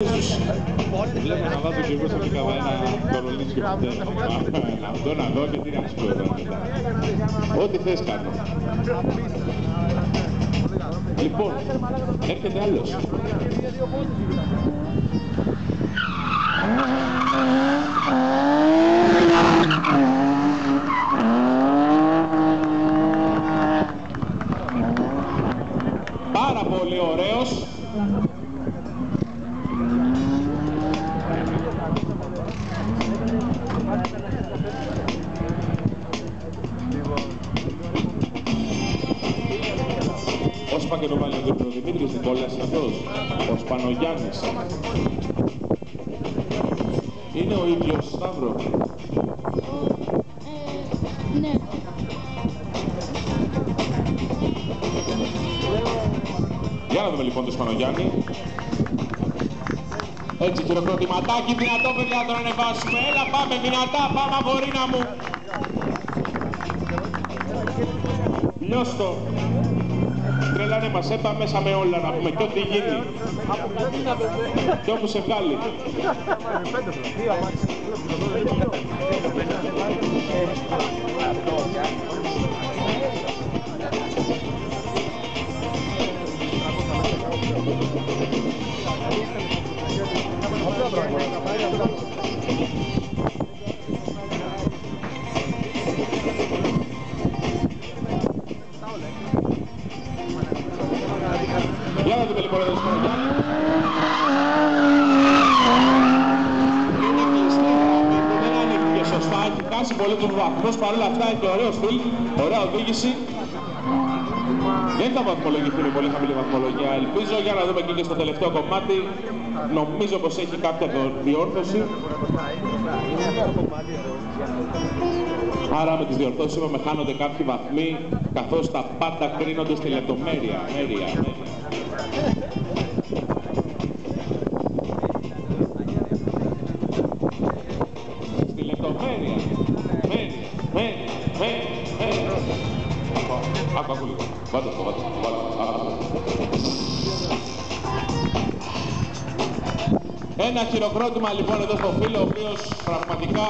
Βλέπω να δω τον κύριο στον Μικαβά ένα κορολίτσιο να δω και τι να σου πω εδώ μετά. Ό,τι θες κάνω. Λοιπόν, έρχεται άλλος. Πάρα πολύ ωραίος. Ο Σπακεροβάλης ο Δημήτρης Νικόλας είναι αυτός. Ο Σπανογιάννης. Είναι ο ίδιος Σταύρο. Ναι. Για να δούμε λοιπόν τον Σπανογιάννη. Έτσι χειροκροτηματάκι δυνατό παιδιά, τον ανεβάσουμε. Έλα πάμε δυνατά, πάμε αγορίνα μου. Νιώστο. Τρελάνε μας, έπα μέσα με όλα να πούμε και ό,τι γίνει. Και όπου σε βγάλει. Για να δούμε λοιπόν εδώ στο Σπανογιάννη. Είναι κλειστή, δεν ανοίγει σωστά, έχει χάσει πολύ τους βαθμούς, παρόλα αυτά έχει ωραίο στυλ, ωραία οδήγηση. Δεν θα βαθμολογηθεί με πολύ χαμηλή βαθμολογία, ελπίζω. Για να δούμε και στο τελευταίο κομμάτι. Νομίζω πως έχει κάποια διόρθωση. Άρα με τις διορθώσεις είπαμε χάνονται κάποιοι βαθμοί, καθώς τα πάντα κρίνονται στη λεπτομέρεια. Στη λεπτομέρεια. Άκου λίγο. Βάλτε το. Ένα χειροκρότημα λοιπόν εδώ στο φίλο, ο οποίος πραγματικά